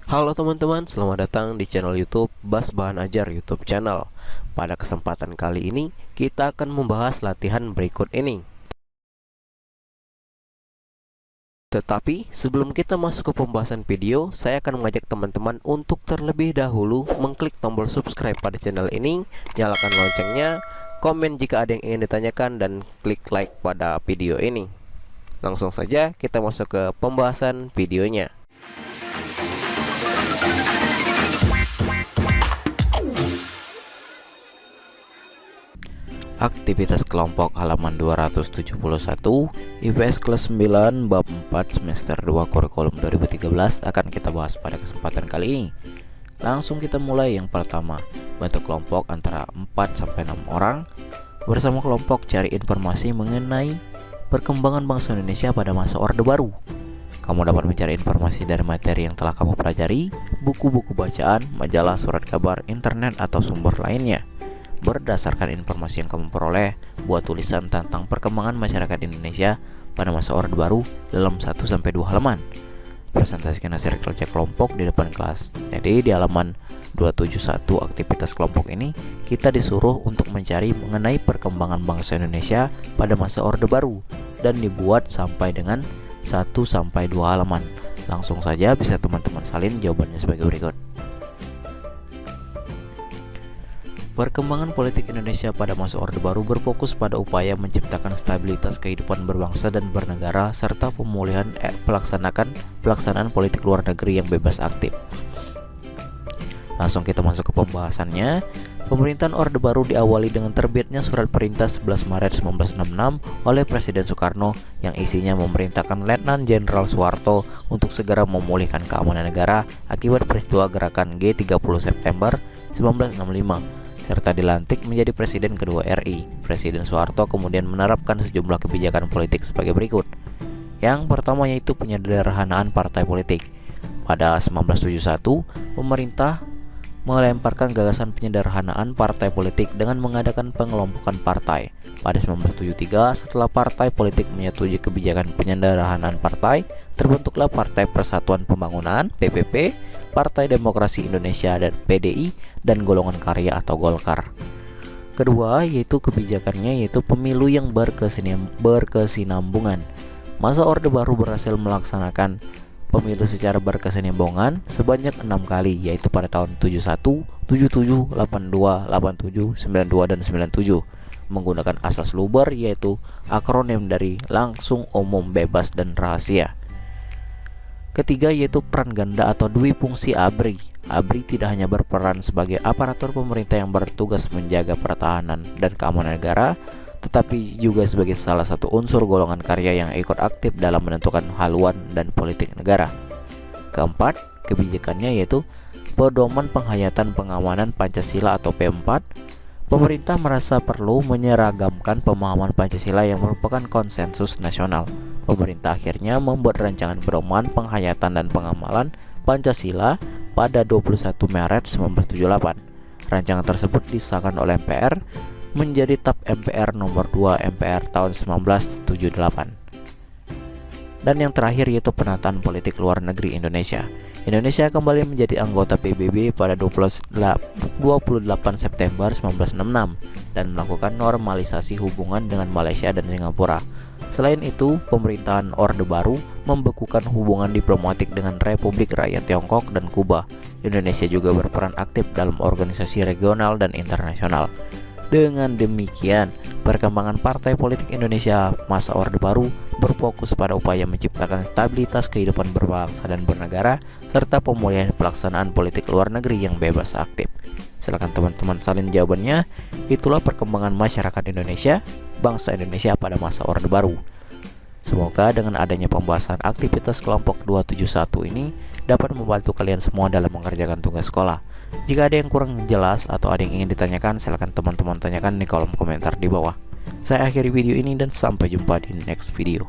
Halo teman-teman, selamat datang di channel YouTube Bas Bahan Ajar YouTube channel. Pada kesempatan kali ini, kita akan membahas latihan berikut ini. Tetapi, sebelum kita masuk ke pembahasan video, saya akan mengajak teman-teman untuk terlebih dahulu mengklik tombol subscribe pada channel ini, nyalakan loncengnya, komen jika ada yang ingin ditanyakan, dan klik like pada video ini. Langsung saja kita masuk ke pembahasan videonya. Aktivitas kelompok halaman 271 IPS kelas 9 bab 4 semester 2 kurikulum 2013 akan kita bahas pada kesempatan kali ini. Langsung kita mulai. Yang pertama, bentuk kelompok antara 4-6 orang. Bersama kelompok cari informasi mengenai perkembangan bangsa Indonesia pada masa Orde Baru. Kamu dapat mencari informasi dari materi yang telah kamu pelajari, buku-buku bacaan, majalah, surat kabar, internet, atau sumber lainnya. Berdasarkan informasi yang kamu peroleh, buat tulisan tentang perkembangan masyarakat Indonesia pada masa Orde Baru dalam 1-2 halaman. Presentasikan hasil kerja kelompok di depan kelas. Jadi di halaman 271 aktivitas kelompok ini, kita disuruh untuk mencari mengenai perkembangan bangsa Indonesia pada masa Orde Baru dan dibuat sampai dengan 1-2 halaman. Langsung saja bisa teman-teman salin jawabannya sebagai berikut. Perkembangan politik Indonesia pada masa Orde Baru berfokus pada upaya menciptakan stabilitas kehidupan berbangsa dan bernegara serta pemulihan pelaksanaan politik luar negeri yang bebas aktif. Langsung kita masuk ke pembahasannya. Pemerintahan Orde Baru diawali dengan terbitnya surat perintah 11 Maret 1966 oleh Presiden Soekarno yang isinya memerintahkan Letnan Jenderal Soeharto untuk segera memulihkan keamanan negara akibat peristiwa gerakan G30 September 1965. Serta dilantik menjadi Presiden kedua RI. Presiden Soeharto kemudian menerapkan sejumlah kebijakan politik sebagai berikut. Yang pertama yaitu penyederhanaan partai politik. Pada 1971, pemerintah melemparkan gagasan penyederhanaan partai politik dengan mengadakan pengelompokan partai. Pada 1973, setelah partai politik menyetujui kebijakan penyederhanaan partai, terbentuklah Partai Persatuan Pembangunan (PPP), Partai Demokrasi Indonesia dan PDI, dan Golongan Karya atau Golkar. Kedua yaitu kebijakannya yaitu pemilu yang berkesinambungan. Masa Orde Baru berhasil melaksanakan pemilu secara berkesinambungan sebanyak 6 kali, yaitu pada tahun 71, 77, 82, 87, 92, dan 97 menggunakan asas Luber, yaitu akronim dari langsung, umum, bebas, dan rahasia. Ketiga yaitu peran ganda atau dwifungsi ABRI. ABRI tidak hanya berperan sebagai aparatur pemerintah yang bertugas menjaga pertahanan dan keamanan negara, tetapi juga sebagai salah satu unsur golongan karya yang ikut aktif dalam menentukan haluan dan politik negara. Keempat, kebijakannya yaitu pedoman penghayatan pengamanan Pancasila atau P4. Pemerintah merasa perlu menyeragamkan pemahaman Pancasila yang merupakan konsensus nasional. Pemerintah akhirnya membuat rancangan pedoman penghayatan dan pengamalan Pancasila pada 21 Maret 1978. Rancangan tersebut disahkan oleh MPR menjadi TAP MPR nomor 2 MPR tahun 1978. Dan yang terakhir yaitu penataan politik luar negeri Indonesia. Indonesia kembali menjadi anggota PBB pada 28 September 1966 dan melakukan normalisasi hubungan dengan Malaysia dan Singapura. Selain itu, pemerintahan Orde Baru membekukan hubungan diplomatik dengan Republik Rakyat Tiongkok dan Kuba. Indonesia juga berperan aktif dalam organisasi regional dan internasional. Dengan demikian, perkembangan partai politik Indonesia masa Orde Baru berfokus pada upaya menciptakan stabilitas kehidupan berbangsa dan bernegara serta pemulihan pelaksanaan politik luar negeri yang bebas aktif. Silakan teman-teman salin jawabannya. Itulah perkembangan masyarakat Indonesia, bangsa Indonesia pada masa Orde Baru. Semoga dengan adanya pembahasan aktivitas kelompok 271 ini dapat membantu kalian semua dalam mengerjakan tugas sekolah. Jika ada yang kurang jelas atau ada yang ingin ditanyakan, silakan teman-teman tanyakan di kolom komentar di bawah. Saya akhiri video ini dan sampai jumpa di next video.